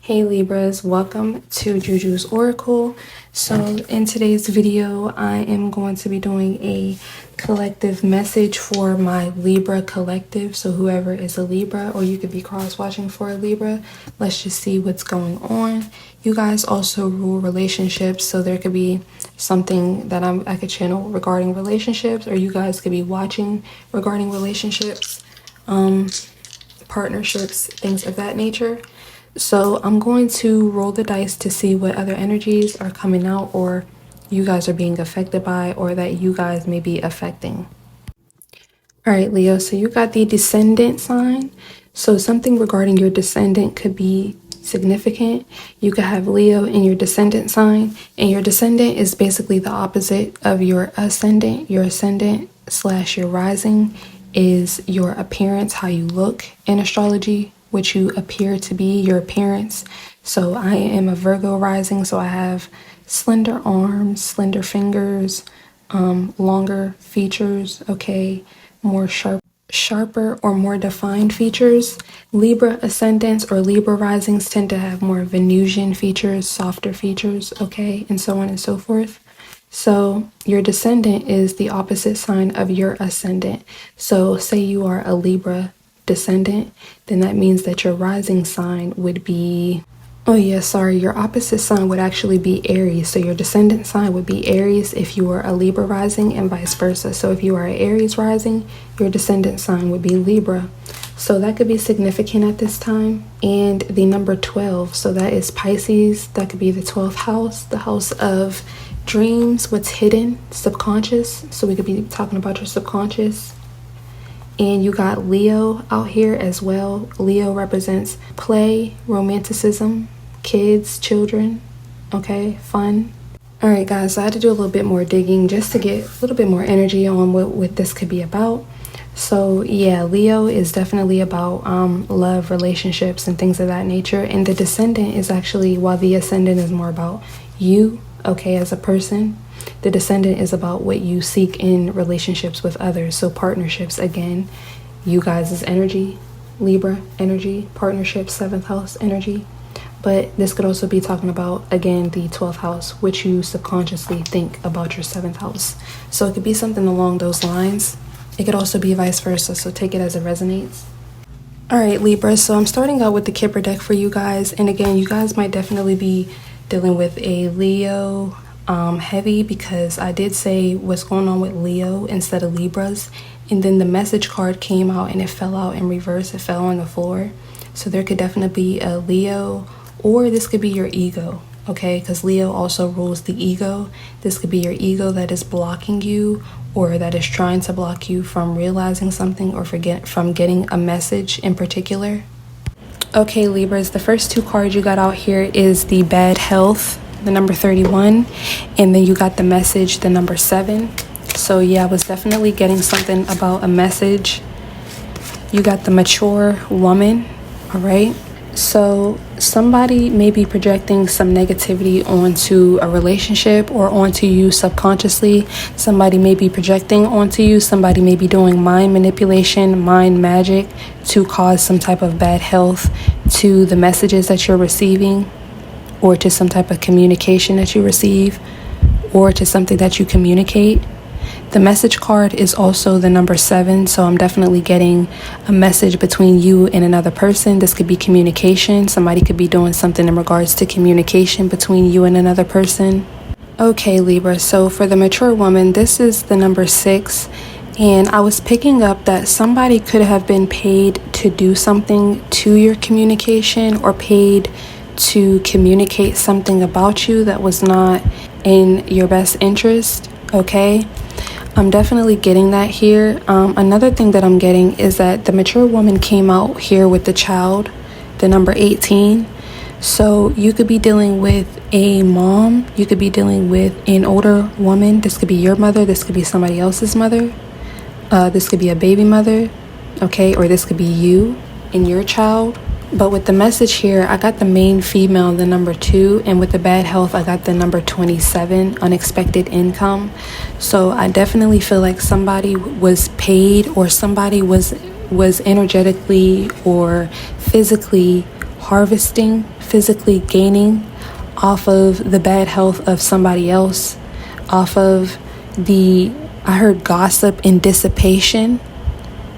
Hey Libras, welcome to Jujus Oracle. So in today's video, I am going to be doing a collective message for my Libra collective. So whoever is a Libra, or you could be cross-watching for a Libra, let's just see what's going on. You guys also rule relationships, so there could be something that I could channel regarding relationships, or you guys could be watching regarding relationships, partnerships, things of that nature. So I'm going to roll the dice to see what other energies are coming out, or you guys are being affected by, or that you guys may be affecting. All right, Leo, so you got the descendant sign. So something regarding your descendant could be significant. You could have Leo in your descendant sign, and your descendant is basically the opposite of your ascendant. Your ascendant / your rising is your appearance, how you look in astrology, what you appear to be, your appearance. So I am a Virgo rising, so I have slender arms, slender fingers, longer features, okay, more sharper or more defined features. Libra ascendants or Libra risings tend to have more Venusian features, softer features, okay, and so on and so forth. So your descendant is the opposite sign of your ascendant. So say you are a Libra descendant, then that means that your rising sign would be, your opposite sign would actually be Aries. So your descendant sign would be Aries if you were a Libra rising, and vice versa. So if you are an Aries rising, your descendant sign would be Libra. So that could be significant at this time. And the number 12, so that is Pisces. That could be the 12th house, the house of dreams, what's hidden, subconscious. So we could be talking about your subconscious. And you got Leo out here as well. Leo represents play, romanticism, kids, children, okay, fun. All right, guys, so I had to do a little bit more digging just to get a little bit more energy on what this could be about. So yeah, Leo is definitely about love, relationships, and things of that nature. And the descendant is actually, while the ascendant is more about you, okay, as a person, the descendant is about what you seek in relationships with others. So partnerships, again, you guys' energy, Libra energy, partnerships, 7th house energy. But this could also be talking about, again, the 12th house, which you subconsciously think about your 7th house. So it could be something along those lines. It could also be vice versa, so take it as it resonates. All right, Libra, so I'm starting out with the Kipper deck for you guys. And again, you guys might definitely be dealing with a Leo heavy, because I did say what's going on with Leo instead of Libras, and then the message card came out and it fell out in reverse. It fell on the floor. So there could definitely be a Leo, or this could be your ego, okay, because Leo also rules the ego. This could be your ego that is blocking you, or that is trying to block you from realizing something, or from getting a message in particular. Okay, Libras, the first two cards you got out here is the bad health, the number 31, and then you got the message, the number 7. So yeah, I was definitely getting something about a message. You got the mature woman, all right? So somebody may be projecting some negativity onto a relationship or onto you subconsciously. Somebody may be projecting onto you. Somebody may be doing mind manipulation, mind magic to cause some type of bad health to the messages that you're receiving, or to some type of communication that you receive, or to something that you communicate. The message card is also the number 7, so I'm definitely getting a message between you and another person. This could be communication. Somebody could be doing something in regards to communication between you and another person. Okay, Libra, so for the mature woman, this is the number 6, and I was picking up that somebody could have been paid to do something to your communication, or paid to communicate something about you that was not in your best interest, okay? I'm definitely getting that here. Another thing that I'm getting is that the mature woman came out here with the child, the number 18. So you could be dealing with a mom. You could be dealing with an older woman. This could be your mother. This could be somebody else's mother. This could be a baby mother, okay? Or this could be you and your child. But with the message here, I got the main female, the number 2, and with the bad health, I got the number 27, unexpected income. So I definitely feel like somebody was paid, or somebody was energetically or physically harvesting, physically gaining off of the bad health of somebody else, off of I heard gossip and dissipation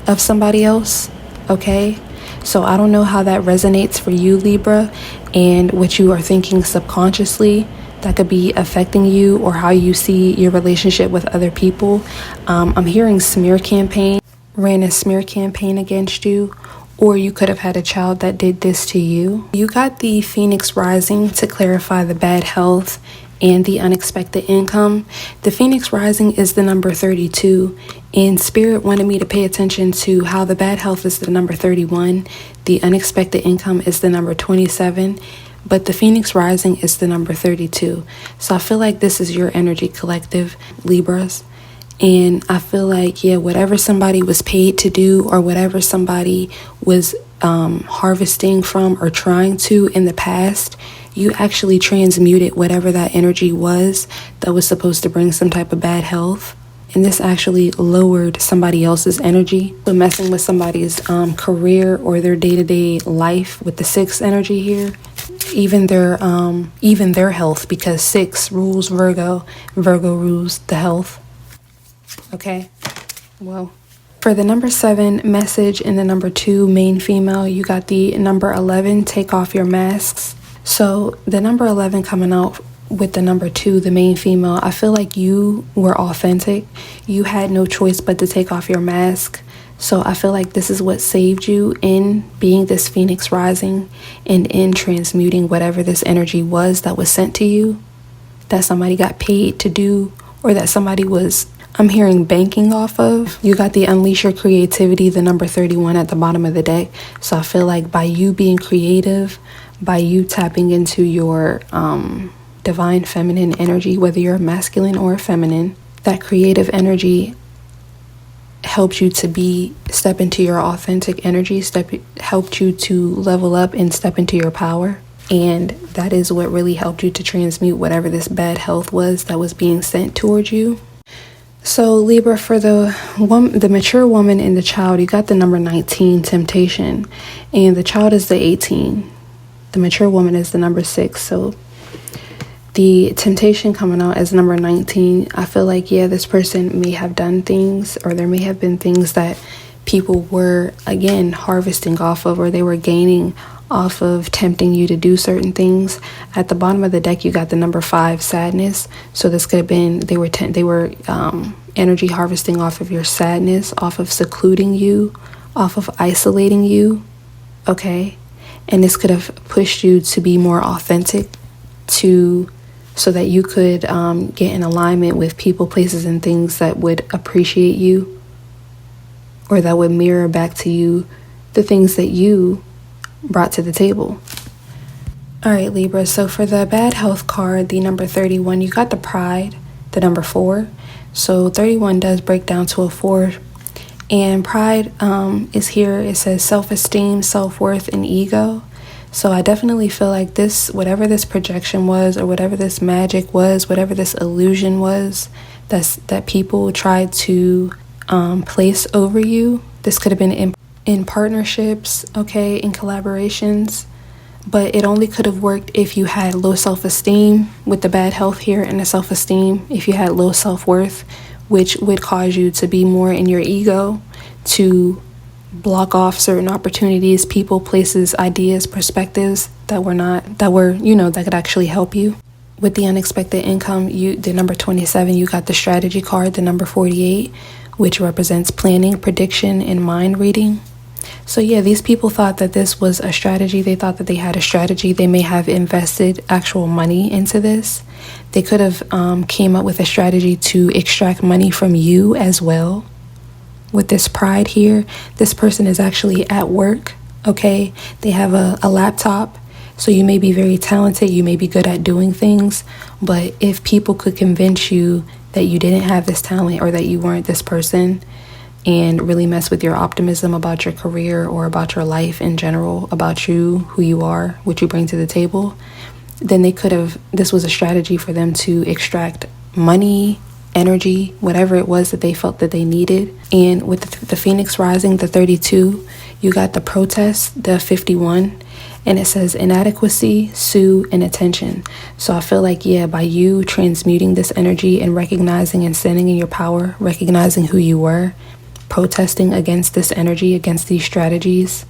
of somebody else, okay? So I don't know how that resonates for you, Libra, and what you are thinking subconsciously that could be affecting you, or how you see your relationship with other people. I'm hearing ran a smear campaign against you, or you could have had a child that did this to you. You got the Phoenix rising to clarify the bad health and the unexpected income. The Phoenix rising is the number 32, and Spirit wanted me to pay attention to how the bad health is the number 31, the unexpected income is the number 27, but the Phoenix rising is the number 32. So I feel like this is your energy collective, Libras. And I feel like, whatever somebody was paid to do, or whatever somebody was harvesting from or trying to in the past, you actually transmuted whatever that energy was that was supposed to bring some type of bad health. And this actually lowered somebody else's energy. So messing with somebody's career or their day-to-day life with the 6 energy here, even their health, because 6 rules Virgo rules the health. Okay, well, for the number 7 message in the number 2 main female, you got the number 11, take off your masks. So the number 11 coming out with the number 2, the main female, I feel like you were authentic. You had no choice but to take off your mask. So I feel like this is what saved you in being this Phoenix rising and in transmuting whatever this energy was that was sent to you, that somebody got paid to do, or that somebody was, I'm hearing, banking off of. You got the unleash your creativity, the number 31 at the bottom of the deck. So I feel like by you being creative, by you tapping into your divine feminine energy, whether you're masculine or feminine, that creative energy helped you to step into your authentic energy, helped you to level up and step into your power. And that is what really helped you to transmute whatever this bad health was that was being sent towards you. So Libra, for the mature woman and the child, you got the number 19, temptation, and the child is the 18. The mature woman is the number 6. So the temptation coming out as number 19, I feel like, this person may have done things, or there may have been things that people were, again, harvesting off of, or they were gaining off of, tempting you to do certain things. At the bottom of the deck, you got the number 5, sadness. So this could have been, they were energy harvesting off of your sadness, off of secluding you, off of isolating you, okay? And this could have pushed you to be more authentic, so that you could get in alignment with people, places, and things that would appreciate you, or that would mirror back to you the things that you brought to the table. All right, Libra, so for the bad health card, the number 31, you got the pride, the number 4. So 31 does break down to a 4. And pride is here. It says self-esteem, self-worth, and ego. So I definitely feel like this, whatever this projection was, or whatever this magic was, whatever this illusion was that people tried to place over you, this could have been in partnerships, okay, in collaborations, but it only could have worked if you had low self-esteem with the bad health here, and the self-esteem, if you had low self-worth, which would cause you to be more in your ego, to block off certain opportunities, people, places, ideas, perspectives that could actually help you. With the unexpected income, the number 27, you got the strategy card, the number 48, which represents planning, prediction, and mind reading. So these people thought that this was a strategy. They thought that they had a strategy. They may have invested actual money into this. They could have came up with a strategy to extract money from you as well. With this pride here, this person is actually at work, okay? They have a laptop, so you may be very talented, you may be good at doing things, but if people could convince you that you didn't have this talent, or that you weren't this person, and really mess with your optimism about your career, or about your life in general, about you, who you are, what you bring to the table, then this was a strategy for them to extract money, energy, whatever it was that they felt that they needed. And with the Phoenix rising, the 32, you got the protest, the 51, And it says inadequacy, sue, and attention. So I feel like, yeah, by you transmuting this energy and recognizing and standing in your power, recognizing who you were, protesting against this energy, against these strategies,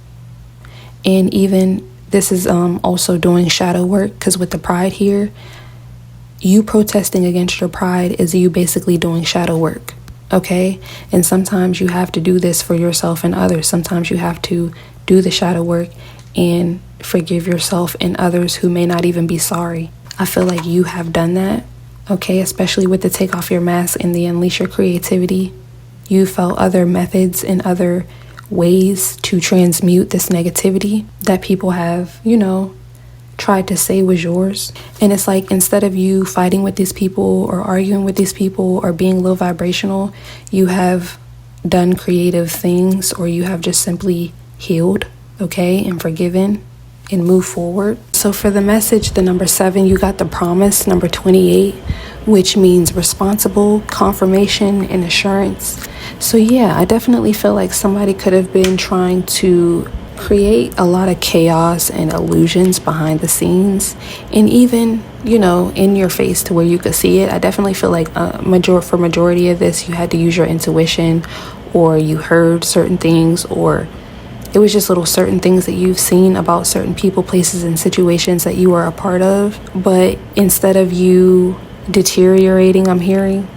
and even this is also doing shadow work, because with the pride here, you protesting against your pride is you basically doing shadow work, okay? And sometimes you have to do this for yourself and others. Sometimes you have to do the shadow work and forgive yourself and others who may not even be sorry. I feel like you have done that, okay? Especially with the take off your mask and the unleash your creativity. You felt other methods and other ways to transmute this negativity that people have, tried to say was yours. And it's like, instead of you fighting with these people or arguing with these people or being low vibrational, you have done creative things, or you have just simply healed, okay, and forgiven and move forward. So for the message, the number 7, you got the promise, number 28, which means responsible, confirmation, and assurance. So yeah, I definitely feel like somebody could have been trying to create a lot of chaos and illusions behind the scenes, and even, in your face to where you could see it. I definitely feel like for majority of this, you had to use your intuition, or you heard certain things, or it was just little certain things that you've seen about certain people, places, and situations that you were a part of. But instead of you deteriorating, I'm hearing,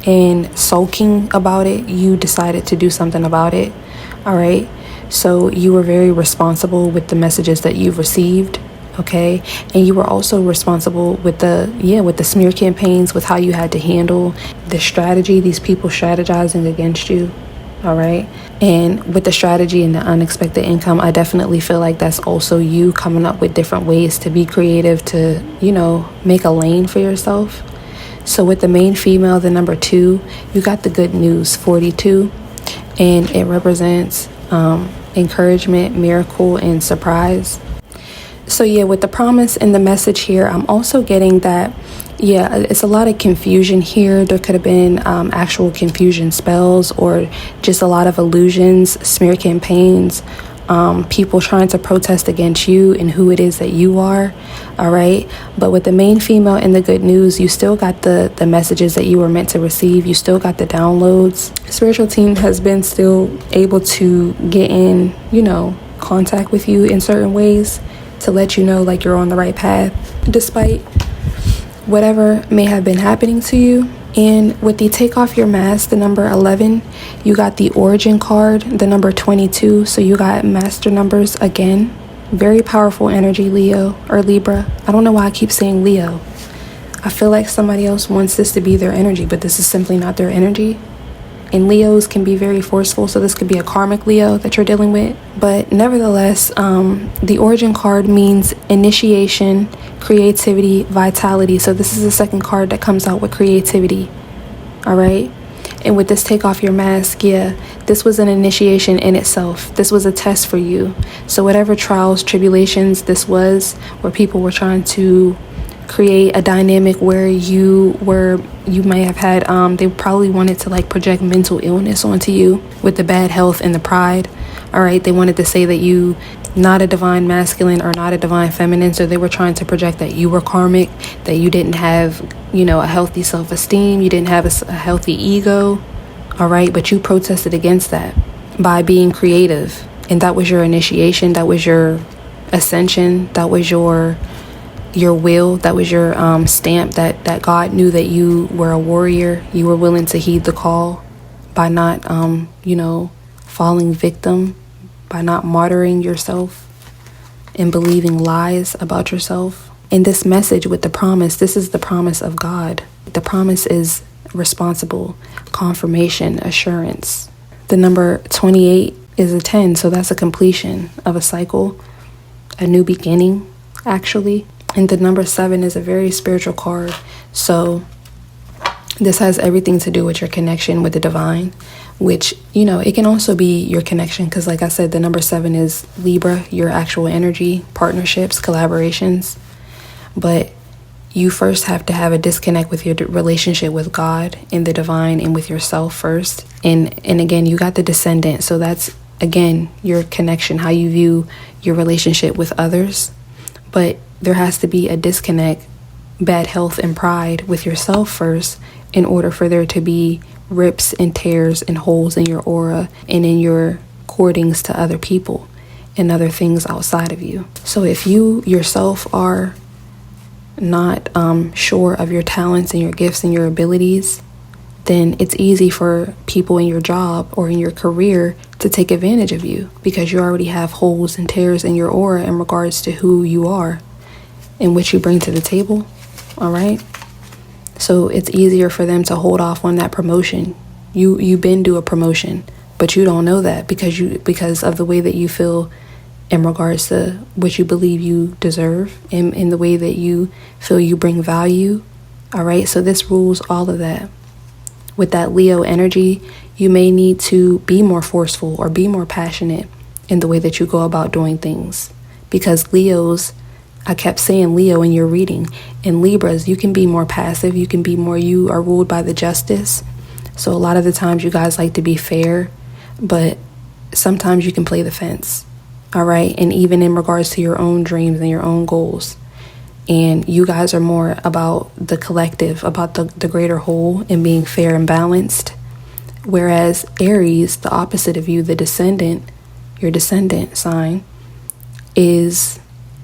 and sulking about it, you decided to do something about it. All right. So you were very responsible with the messages that you've received. Okay. And you were also responsible with the smear campaigns, with how you had to handle the strategy, these people strategizing against you. All right. And with the strategy and the unexpected income, I definitely feel like that's also you coming up with different ways to be creative, to, make a lane for yourself. So with the main female, the number 2, you got the good news, 42, and it represents encouragement, miracle, and surprise. So yeah, with the promise and the message here, I'm also getting that, yeah, it's a lot of confusion here. There could have been actual confusion spells, or just a lot of illusions, smear campaigns, people trying to protest against you and who it is that you are. All right. But with the main female and the good news, you still got the messages that you were meant to receive. You still got the downloads. Spiritual team has been still able to get in, contact with you in certain ways to let you know like you're on the right path, despite whatever may have been happening to you. And with the take off your mask, the number 11, you got the origin card, the number 22. So you got master numbers again. Very powerful energy, Leo or Libra. I don't know why I keep saying Leo. I feel like somebody else wants this to be their energy, but this is simply not their energy. And Leos can be very forceful, so this could be a karmic Leo that you're dealing with. But nevertheless, the origin card means initiation, creativity, vitality. So this is the second card that comes out with creativity. All right. And with this take off your mask, yeah, this was an initiation in itself. This was a test for you. So whatever trials, tribulations this was, where people were trying to create a dynamic where you may have had, they probably wanted to like project mental illness onto you with the bad health and the pride. All right. They wanted to say that you not a divine masculine or not a divine feminine. So they were trying to project that you were karmic, that you didn't have, a healthy self-esteem. You didn't have a healthy ego. All right. But you protested against that by being creative. And that was your initiation. That was your ascension. That was your will. That was your stamp that God knew that you were a warrior. You were willing to heed the call by not, falling victim, by not martyring yourself and believing lies about yourself. And this message with the promise, this is the promise of God. The promise is responsible, confirmation, assurance. The number 28 is a 10, so that's a completion of a cycle, a new beginning, actually. And the number 7 is a very spiritual card. So this has everything to do with your connection with the divine, which, it can also be your connection. Because like I said, the number 7 is Libra, your actual energy, partnerships, collaborations. But you first have to have a disconnect with your relationship with God and the divine and with yourself first. And again, you got the descendant. So that's again, your connection, how you view your relationship with others. But there has to be a disconnect, bad health and pride with yourself first, in order for there to be rips and tears and holes in your aura and in your cordings to other people and other things outside of you. So if you yourself are not sure of your talents and your gifts and your abilities, then it's easy for people in your job or in your career to take advantage of you, because you already have holes and tears in your aura in regards to who you are and what you bring to the table. All right. So it's easier for them to hold off on that promotion. You've been due a promotion, but you don't know that because of the way that you feel in regards to what you believe you deserve, and in the way that you feel you bring value. All right. So this rules all of that. With that Leo energy, you may need to be more forceful or be more passionate in the way that you go about doing things. Because Leos, I kept saying Leo in your reading. In Libras, you can be more passive. You are ruled by the justice. So a lot of the times you guys like to be fair, but sometimes you can play the fence. All right. And even in regards to your own dreams and your own goals. And you guys are more about the collective, about the greater whole, and being fair and balanced. Whereas Aries, the opposite of you, the descendant, your descendant sign is,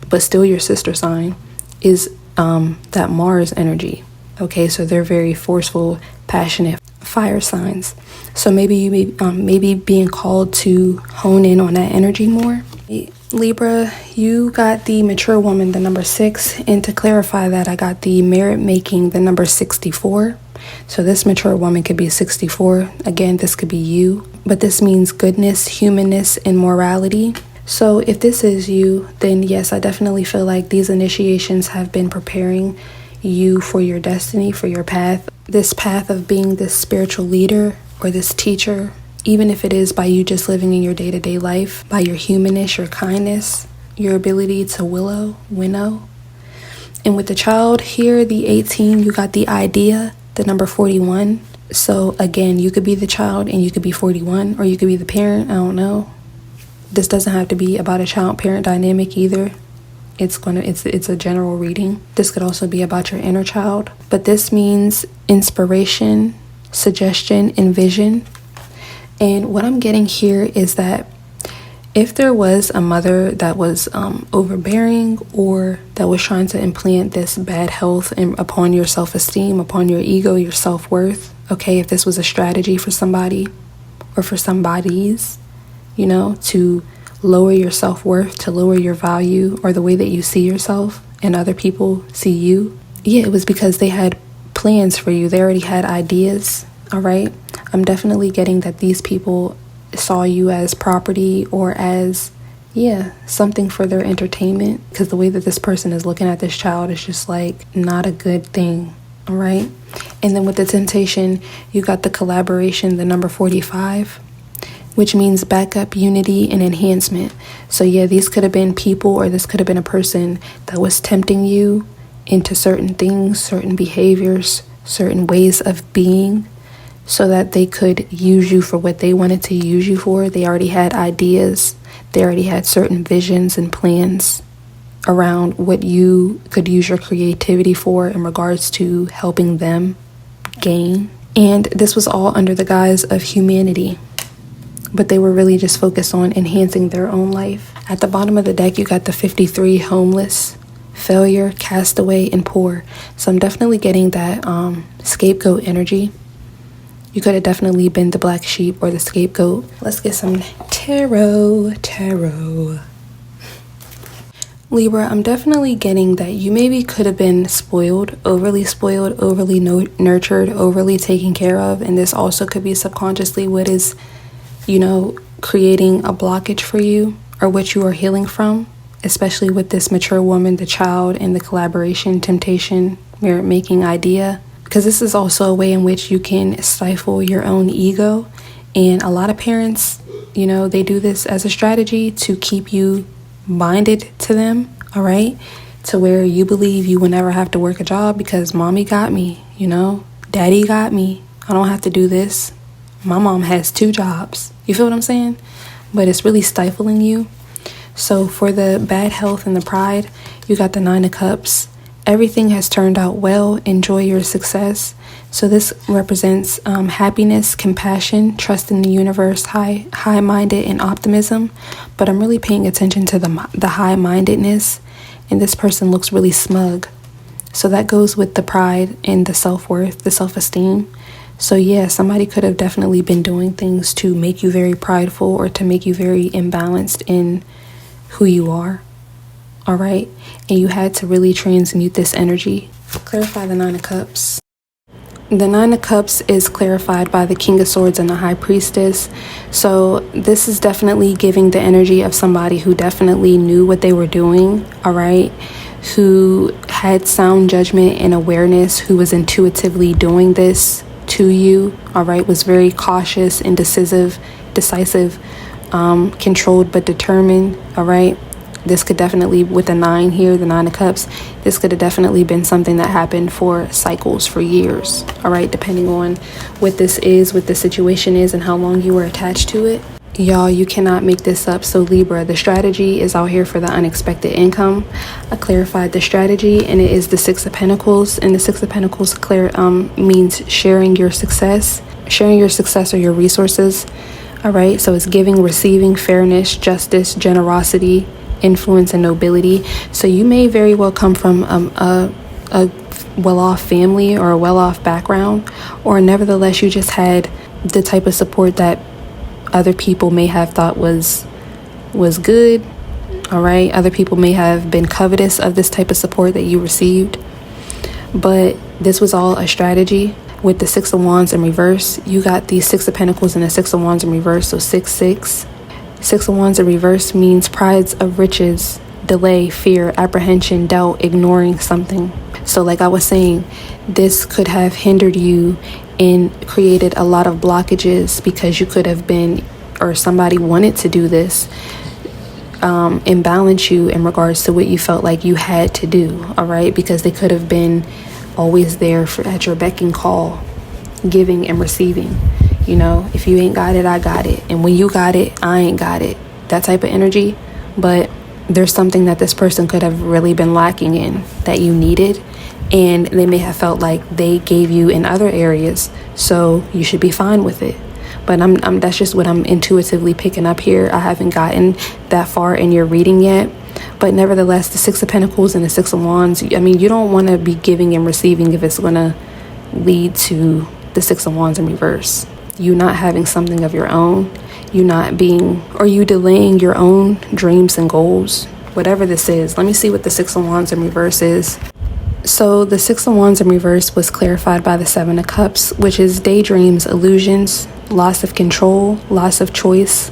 but still your sister sign, is that Mars energy. Okay, so they're very forceful, passionate fire signs. So maybe you maybe being called to hone in on that energy more. Libra, you got the mature woman, the number 6, and to clarify that, I got the merit making, the number 64. So this mature woman could be 64. Again, this could be you, but this means goodness, humanness, and morality. So if this is you, then yes, I definitely feel like these initiations have been preparing you for your destiny, for your path. This path of being this spiritual leader or this teacher, even if it is by you just living in your day-to-day life, by your humanness, your kindness, your ability to winnow. And with the child here, the 18, you got the idea, the number 41. So again, you could be the child and you could be 41, or you could be the parent. I don't know. This doesn't have to be about a child-parent dynamic either. It's a general reading. This could also be about your inner child. But this means inspiration, suggestion, and vision. And what I'm getting here is that if there was a mother that was overbearing, or that was trying to implant this bad health upon your self-esteem, upon your ego, your self-worth, okay, if this was a strategy for somebody or for somebody's, to lower your self-worth, to lower your value or the way that you see yourself and other people see you, yeah, it was because they had plans for you. They already had ideas, all right? I'm definitely getting that these people saw you as property or as, something for their entertainment, because the way that this person is looking at this child is just like not a good thing, all right? And then with the temptation, you got the collaboration, the number 45, which means backup, unity, and enhancement. So yeah, these could have been people, or this could have been a person that was tempting you into certain things, certain behaviors, certain ways of being, so that they could use you for what they wanted to use you for. They already had ideas. They already had certain visions and plans around what you could use your creativity for in regards to helping them gain. And this was all under the guise of humanity, but they were really just focused on enhancing their own life. At the bottom of the deck, you got the 53, homeless, failure, castaway, and poor. So I'm definitely getting that scapegoat energy. You could have definitely been the black sheep or the scapegoat. Let's get some tarot. Libra, I'm definitely getting that you maybe could have been spoiled, overly nurtured, overly taken care of. And this also could be subconsciously what is, creating a blockage for you, or what you are healing from, especially with this mature woman, the child, and the collaboration, temptation, merit making idea. Because this is also a way in which you can stifle your own ego. And a lot of parents, they do this as a strategy to keep you binded to them, all right? To where you believe you will never have to work a job because mommy got me, daddy got me. I don't have to do this. My mom has 2 jobs. You feel what I'm saying? but it's really stifling you. So for the bad health and the pride, you got the Nine of Cups. Everything has turned out well. Enjoy your success. So this represents happiness, compassion, trust in the universe, high-minded, and optimism. But I'm really paying attention to the high-mindedness, and this person looks really smug. So that goes with the pride and the self-worth, the self-esteem. So yeah, somebody could have definitely been doing things to make you very prideful or to make you very imbalanced in who you are. All right. And you had to really transmute this energy. Clarify the Nine of Cups. The Nine of Cups is clarified by the King of Swords and the High Priestess. So this is definitely giving the energy of somebody who definitely knew what they were doing. All right. Who had sound judgment and awareness, who was intuitively doing this to you. All right. Was very cautious and decisive, controlled but determined. All right. This could definitely, with the 9 here, the 9 of Cups, this could have definitely been something that happened for cycles, for years. All right, depending on what this is, what the situation is, and how long you were attached to it. Y'all, you cannot make this up. So Libra, the strategy is out here for the unexpected income. I clarified the strategy, and it is the Six of Pentacles. And the Six of Pentacles means sharing your success or your resources. All right, so it's giving, receiving, fairness, justice, generosity, influence, and nobility. So you may very well come from a well-off family or a well-off background, or nevertheless you just had the type of support that other people may have thought was good. All right, other people may have been covetous of this type of support that you received, but this was all a strategy. With the Six of Wands in reverse, you got the Six of Pentacles and the Six of Wands in reverse, so 6-6. Six of Wands in reverse means prides of riches, delay, fear, apprehension, doubt, ignoring something. So like I was saying, this could have hindered you and created a lot of blockages because you could have been, or somebody wanted to do this, imbalance you in regards to what you felt like you had to do. All right, because they could have been always there at your beck and call, giving and receiving. You know, if you ain't got it, I got it. And when you got it, I ain't got it. That type of energy. But there's something that this person could have really been lacking in that you needed. And they may have felt like they gave you in other areas. So you should be fine with it. But that's just what I'm intuitively picking up here. I haven't gotten that far in your reading yet. But nevertheless, the Six of Pentacles and the Six of Wands, I mean, you don't want to be giving and receiving if it's going to lead to the Six of Wands in reverse. You not having something of your own, you delaying your own dreams and goals, whatever this is. Let me see what the Six of Wands in reverse is. So the Six of Wands in reverse was clarified by the Seven of Cups, which is daydreams, illusions, loss of control, loss of choice,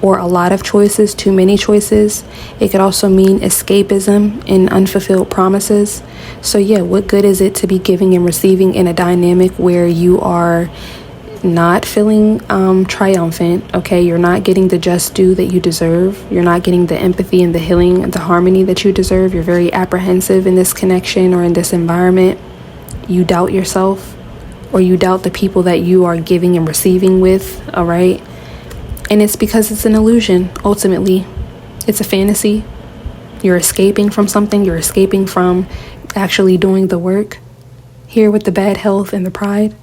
or a lot of choices, too many choices. It could also mean escapism and unfulfilled promises. So yeah, what good is it to be giving and receiving in a dynamic where you are not feeling triumphant? Okay, you're not getting the just due that you deserve. You're not getting the empathy and the healing and the harmony that you deserve. You're very apprehensive in this connection or in this environment. You doubt yourself, or you doubt the people that you are giving and receiving with. All right, and it's because it's an illusion. Ultimately, it's a fantasy. You're escaping from something. You're escaping from actually doing the work. Here with the bad health and the pride.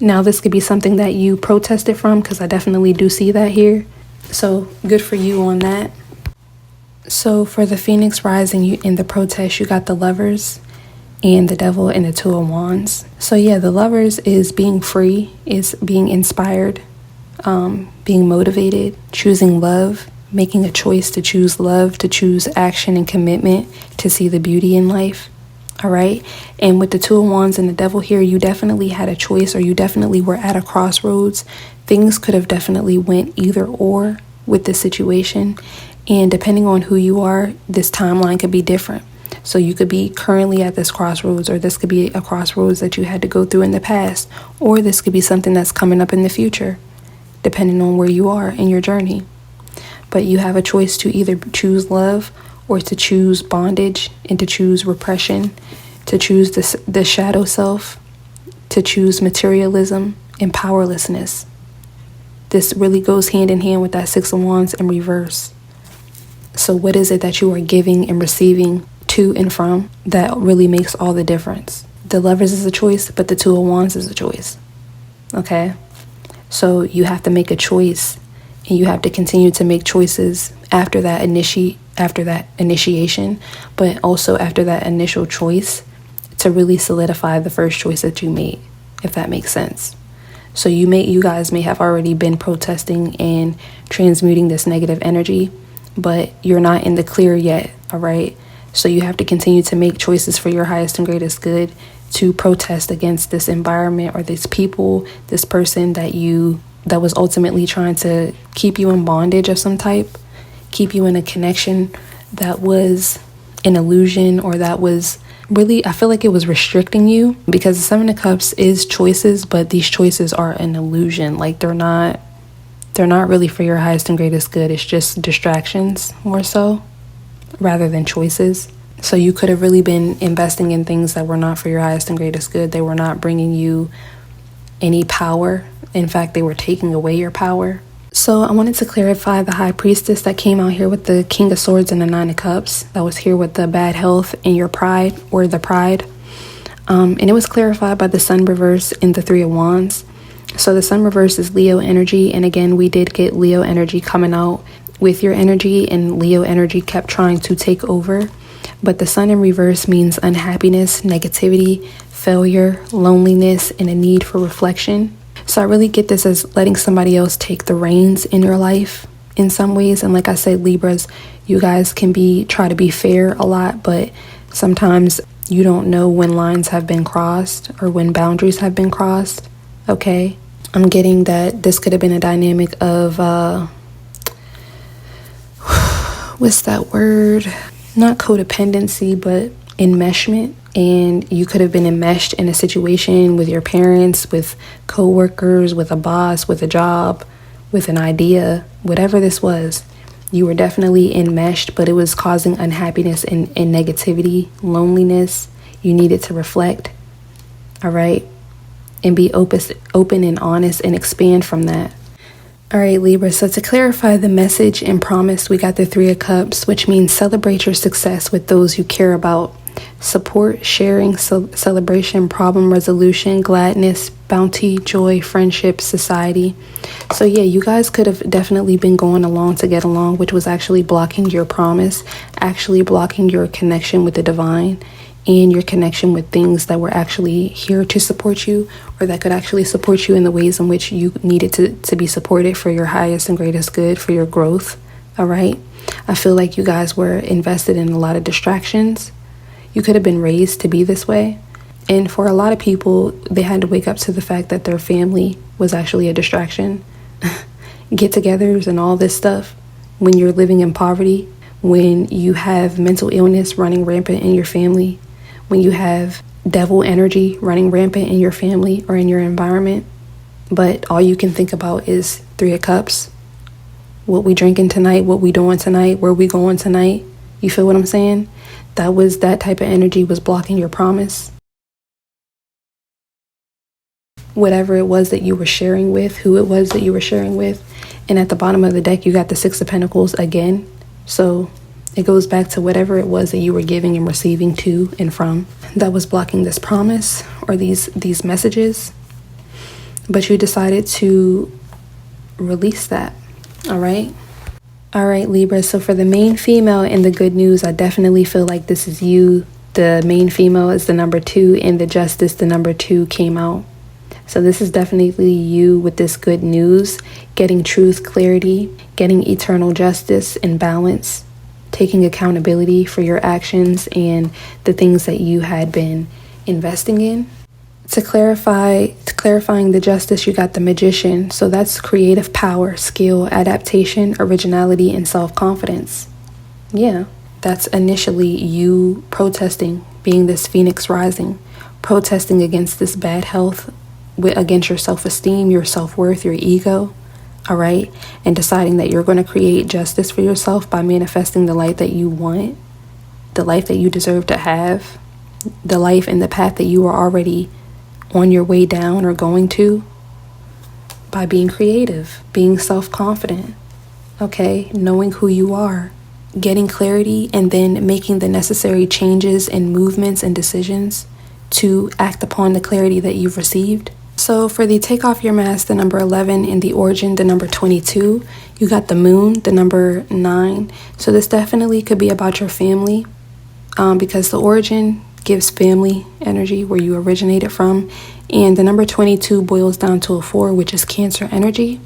Now, this could be something that you protested from, because I definitely do see that here. So good for you on that. So for the Phoenix rising, in the protest, you got the Lovers and the Devil and the Two of Wands. So yeah, the Lovers is being free, is being inspired, being motivated, choosing love, making a choice to choose love, to choose action and commitment, to see the beauty in life. All right. And with the Two of Wands and the Devil here, you definitely had a choice, or you definitely were at a crossroads. Things could have definitely went either or with this situation. And depending on who you are, this timeline could be different. So you could be currently at this crossroads, or this could be a crossroads that you had to go through in the past, or this could be something that's coming up in the future, depending on where you are in your journey. But you have a choice to either choose love, or to choose bondage, and to choose repression, to choose the shadow self, to choose materialism and powerlessness. this really goes hand in hand with that Six of Wands in reverse. So what is it that you are giving and receiving to and from that really makes all the difference? The Lovers is a choice, but the Two of Wands is a choice. Okay? So you have to make a choice, and you have to continue to make choices after that initiation, but also after that initial choice to really solidify the first choice that you made, if that makes sense. So you guys may have already been protesting and transmuting this negative energy, but you're not in the clear yet, all right? So you have to continue to make choices for your highest and greatest good to protest against this environment or these people, this person that was ultimately trying to keep you in bondage of some type, keep you in a connection that was an illusion, or that was really, I feel like it was restricting you, because the Seven of Cups is choices, but these choices are an illusion. Like they're not really for your highest and greatest good. It's just distractions more so rather than choices. So you could have really been investing in things that were not for your highest and greatest good. They were not bringing you any power. In fact, they were taking away your power. So I wanted to clarify the High Priestess that came out here with the King of Swords and the Nine of Cups. That was here with the bad health and your pride, or the pride. And it was clarified by the Sun reverse and the Three of Wands. So the Sun reverse is Leo energy. And again, we did get Leo energy coming out with your energy, and Leo energy kept trying to take over. But the Sun in reverse means unhappiness, negativity, failure, loneliness, and a need for reflection. So I really get this as letting somebody else take the reins in your life in some ways. And like I said, Libras, you guys can try to be fair a lot, but sometimes you don't know when lines have been crossed or when boundaries have been crossed. Okay. I'm getting that this could have been a dynamic of, what's that word? Not codependency, but enmeshment. And you could have been enmeshed in a situation with your parents, with co-workers, with a boss, with a job, with an idea, whatever this was. You were definitely enmeshed, but it was causing unhappiness and negativity, loneliness. You needed to reflect, all right? And be open and honest and expand from that. All right, Libra, so to clarify the message and promise, we got the Three of Cups, which means celebrate your success with those you care about. Support, sharing, celebration, problem resolution, gladness, bounty, joy, friendship, society. So yeah, you guys could have definitely been going along to get along, which was actually blocking your promise, actually blocking your connection with the divine and your connection with things that were actually here to support you, or that could actually support you in the ways in which you needed to be supported for your highest and greatest good, for your growth. All right. I feel like you guys were invested in a lot of distractions. You could have been raised to be this way. And for a lot of people, they had to wake up to the fact that their family was actually a distraction. Get-togethers and all this stuff. When you're living in poverty, when you have mental illness running rampant in your family, when you have devil energy running rampant in your family or in your environment, but all you can think about is Three of Cups. What we drinking tonight, what we doing tonight, where we going tonight. You feel what I'm saying? That type of energy was blocking your promise. Whatever it was that you were sharing with, who it was that you were sharing with. And at the bottom of the deck, you got the Six of Pentacles again. So it goes back to whatever it was that you were giving and receiving to and from that was blocking this promise or these messages. But you decided to release that. All right. All right, Libra. So for the main female in the good news, I definitely feel like this is you. The main female is the number 2, and the Justice, the number 2, came out. So this is definitely you with this good news, getting truth, clarity, getting eternal justice and balance, taking accountability for your actions and the things that you had been investing in. Clarifying the Justice, you got the Magician. So that's creative power, skill, adaptation, originality, and self-confidence. Yeah, that's initially you protesting, being this phoenix rising, protesting against this bad health, against your self-esteem, your self-worth, your ego. All right. And deciding that you're going to create justice for yourself by manifesting the life that you want, the life that you deserve to have, the life and the path that you are already on your way down or going to. by being creative, being self-confident, okay, knowing who you are, getting clarity, and then making the necessary changes and movements and decisions to act upon the clarity that you've received. So for the take off your mask, the number 11, and the origin, the number 22, you got the moon, the number 9. So this definitely could be about your family, because the origin gives family energy, where you originated from, and the number 22 boils down to a 4, which is Cancer energy.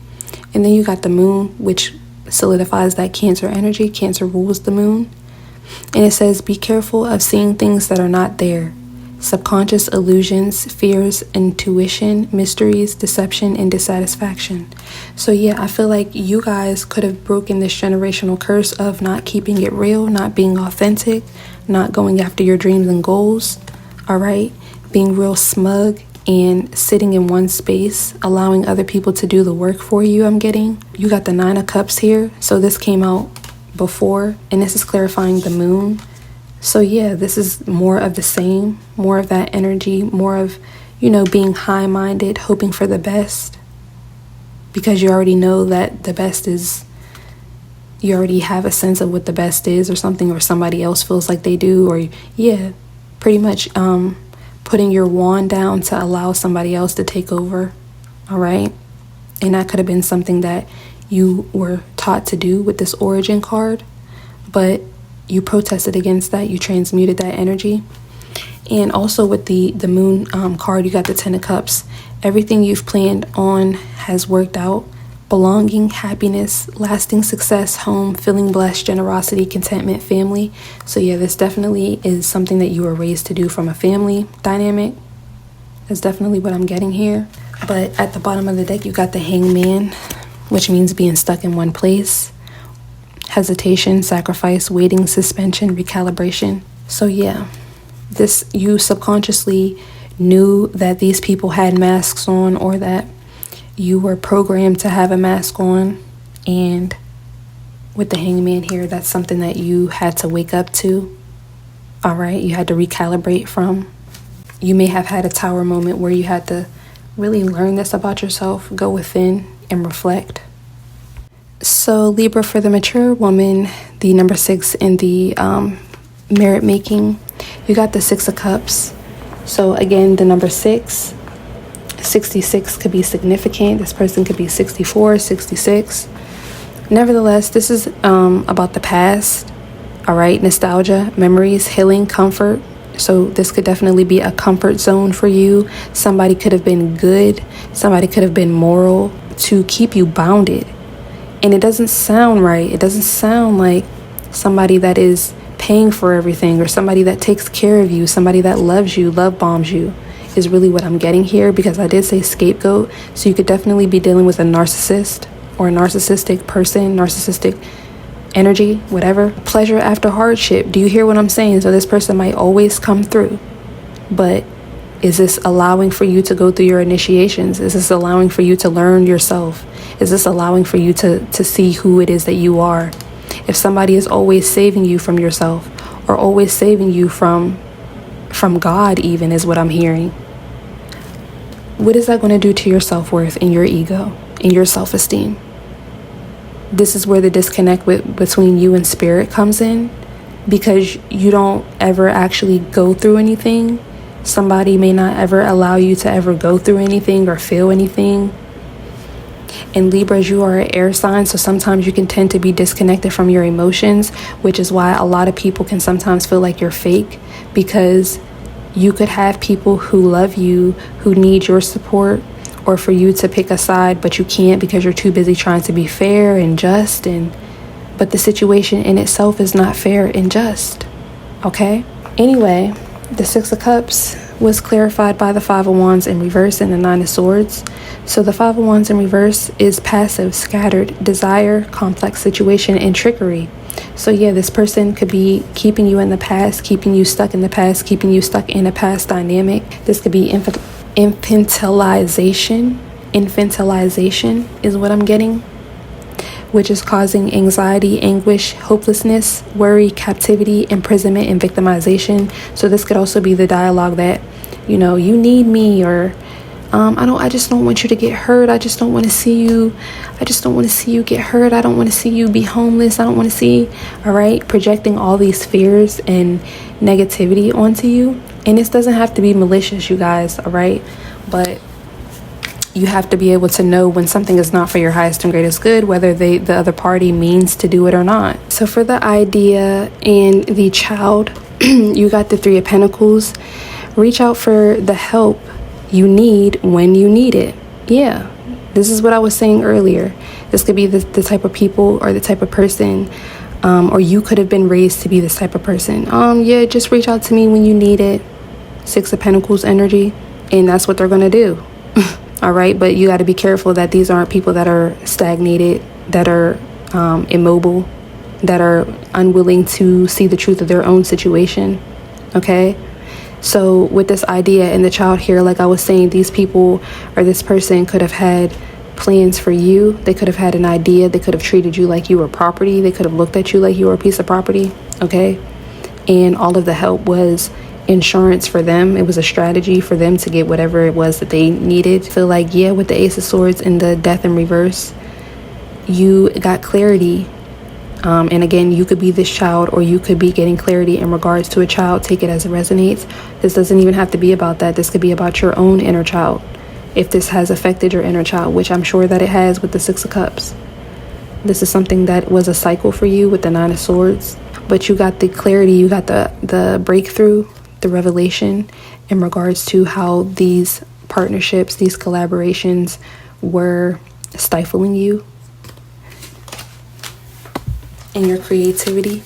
And then you got the moon, which solidifies that Cancer energy. Cancer rules the moon. And it says, be careful of seeing things that are not there. Subconscious illusions, fears, intuition, mysteries, deception, and dissatisfaction. So yeah, I feel like you guys could have broken this generational curse of not keeping it real, not being authentic, not going after your dreams and goals, all right? Being real smug and sitting in one space, allowing other people to do the work for you. You got the 9 of Cups here. So this came out before, and this is clarifying the moon. So yeah, this is more of the same, more of that energy, more of, being high-minded, hoping for the best, because you already know that the best is, you already have a sense of what the best is or something, or somebody else feels like they do, or yeah, pretty much putting your wand down to allow somebody else to take over, all right? And that could have been something that you were taught to do with this origin card, but you protested against that, you transmuted that energy. And also with the moon card, you got the 10 of Cups. Everything you've planned on has worked out. Belonging, happiness, lasting success, home, feeling blessed, generosity, contentment, family. So yeah, this definitely is something that you were raised to do from a family dynamic. That's definitely what I'm getting here. But at the bottom of the deck, you got the Hangman, which means being stuck in one place. Hesitation, sacrifice, waiting, suspension, recalibration. So yeah, you subconsciously knew that these people had masks on, or that you were programmed to have a mask on. And with the Hangman here, that's something that you had to wake up to. All right, you had to recalibrate from. You may have had a tower moment where you had to really learn this about yourself, go within and reflect. So Libra, for the mature woman, the number 6 in the merit making, you got the 6 of Cups. So again, the number 6, 66 could be significant. This person could be 64, 66. Nevertheless, this is about the past, all right? Nostalgia, memories, healing, comfort. So this could definitely be a comfort zone for you. Somebody could have been good. Somebody could have been moral to keep you bounded. And it doesn't sound right. It doesn't sound like somebody that is paying for everything, or somebody that takes care of you, somebody that loves you, love bombs you, is really what I'm getting here, because I did say scapegoat. So you could definitely be dealing with a narcissist or a narcissistic person, narcissistic energy, whatever. Pleasure after hardship. Do you hear what I'm saying? So this person might always come through, but is this allowing for you to go through your initiations? Is this allowing for you to learn yourself? Is this allowing for you to see who it is that you are? If somebody is always saving you from yourself, or always saving you from God even, is what I'm hearing, what is that going to do to your self-worth and your ego and your self-esteem? This is where the disconnect between you and spirit comes in, because you don't ever actually go through anything. Somebody may not ever allow you to ever go through anything or feel anything. And Libras, you are an air sign, so sometimes you can tend to be disconnected from your emotions, which is why a lot of people can sometimes feel like you're fake, because you could have people who love you, who need your support, or for you to pick a side, but you can't because you're too busy trying to be fair and just, but the situation in itself is not fair and just, okay? Anyway, the 6 of Cups was clarified by the 5 of Wands in reverse and the 9 of Swords. So the 5 of Wands in reverse is passive, scattered, desire, complex situation, and trickery. So yeah, this person could be keeping you in the past, keeping you stuck in the past, keeping you stuck in a past dynamic. This could be infantilization. Infantilization is what I'm getting, which is causing anxiety, anguish, hopelessness, worry, captivity, imprisonment, and victimization. So this could also be the dialogue that, you need me, or I just don't want you to get hurt. I just don't want to see you get hurt. I don't want to see you be homeless. I don't want to see, all right, projecting all these fears and negativity onto you. And this doesn't have to be malicious, you guys, all right? But you have to be able to know when something is not for your highest and greatest good, whether the other party means to do it or not. So for the idea and the child, you got the Three of Pentacles. Reach out for the help you need when you need it. Yeah, this is what I was saying earlier. This could be the type of people or the type of person, or you could have been raised to be this type of person. Yeah, just reach out to me when you need it. Six of Pentacles energy, and that's what they're gonna do. All right, but you got to be careful that these aren't people that are stagnated, that are immobile, that are unwilling to see the truth of their own situation. Okay, so with this idea and the child here, like I was saying, these people or this person could have had plans for you. They could have had an idea. They could have treated you like you were property. They could have looked at you like you were a piece of property. Okay, and all of the help was insurance for them. It was a strategy for them to get whatever it was that they needed. I feel like, yeah, with the Ace of Swords and the Death in reverse, you got clarity. And again, you could be this child, or you could be getting clarity in regards to a child. Take it as it resonates. This doesn't even have to be about that. This could be about your own inner child. If this has affected your inner child, which I'm sure that it has with the Six of Cups. This is something that was a cycle for you with the Nine of Swords. But you got the clarity, you got the breakthrough, the revelation in regards to how these partnerships, these collaborations were stifling you and your creativity.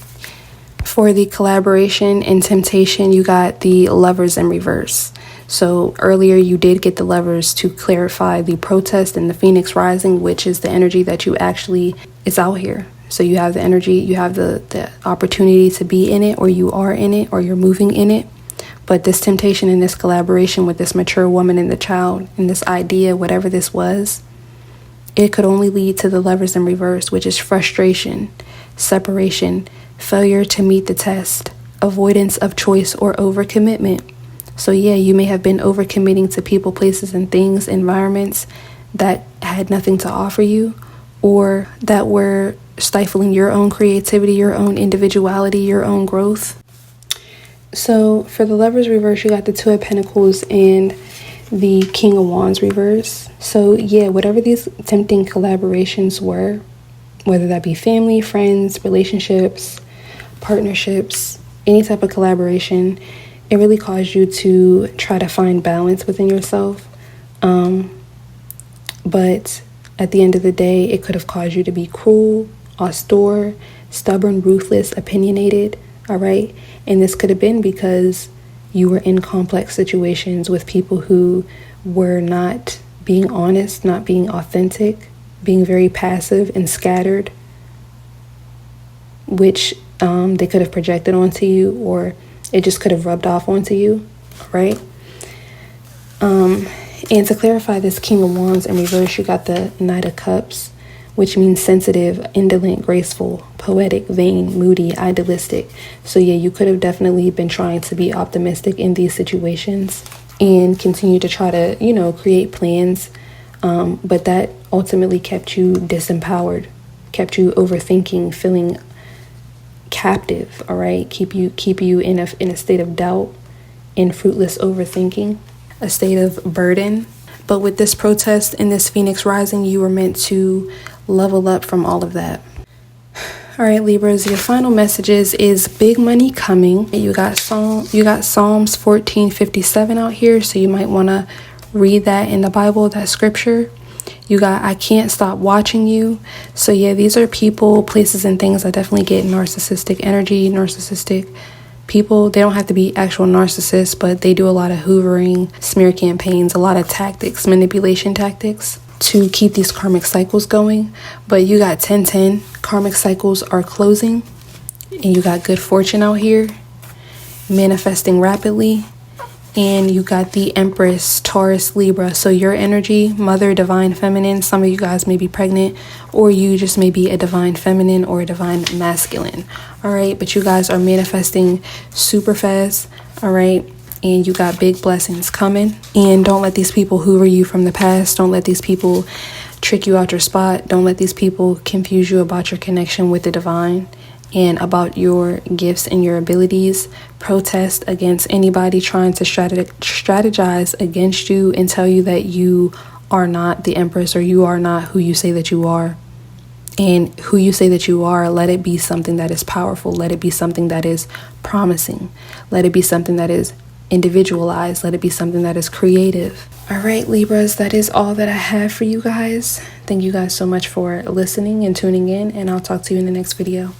For the collaboration and temptation, you got the Lovers in reverse. So earlier you did get the Lovers to clarify the protest and the Phoenix rising, which is the energy that you actually, it's out here. So you have the energy, you have the opportunity to be in it, or you are in it, or you're moving in it. But this temptation and this collaboration with this mature woman and the child and this idea, whatever this was, it could only lead to the Lovers in reverse, which is frustration, separation, failure to meet the test, avoidance of choice, or overcommitment. So yeah, you may have been overcommitting to people, places, and things, environments that had nothing to offer you, or that were stifling your own creativity, your own individuality, your own growth. So for the Lovers reverse, you got the Two of Pentacles and the King of Wands reverse. So yeah, whatever these tempting collaborations were, whether that be family, friends, relationships, partnerships, any type of collaboration, it really caused you to try to find balance within yourself. But at the end of the day, it could have caused you to be cruel, austere, stubborn, ruthless, opinionated. All right. And this could have been because you were in complex situations with people who were not being honest, not being authentic, being very passive and scattered, which they could have projected onto you, or it just could have rubbed off onto you. Right. And to clarify this King of Wands in reverse, you got the Knight of Cups, which means sensitive, indolent, graceful, poetic, vain, moody, idealistic. So yeah, you could have definitely been trying to be optimistic in these situations and continue to try to, create plans. But that ultimately kept you disempowered, kept you overthinking, feeling captive. All right. Keep you in a state of doubt and fruitless overthinking, a state of burden. But with this protest and this Phoenix rising, you were meant to level up from all of that. All right, Libras, your final messages is big money coming. You got Psalms 14:57 out here, so you might want to read that in the Bible, that scripture. You got I can't stop watching you. So yeah, these are people, places, and things that definitely get narcissistic energy, narcissistic people. They don't have to be actual narcissists, but they do a lot of hoovering, smear campaigns, a lot of tactics, manipulation tactics to keep these karmic cycles going. But you got 10-10, karmic cycles are closing, and you got good fortune out here, manifesting rapidly. And you got the Empress, Taurus, Libra. So your energy, Mother, Divine Feminine. Some of you guys may be pregnant, or you just may be a Divine Feminine or a Divine Masculine. All right. But you guys are manifesting super fast. All right. and you got big blessings coming. And don't let these people hoover you from the past. Don't let these people trick you out your spot. Don't let these people confuse you about your connection with the divine and about your gifts and your abilities. Protest against anybody trying to strategize against you and tell you that you are not the Empress, or you are not who you say that you are. And who you say that you are, let it be something that is powerful. Let it be something that is promising. Let it be something that is individualized. Let it be something that is creative. All right, Libras, that is all that I have for you guys. Thank you guys so much for listening and tuning in, and I'll talk to you in the next video.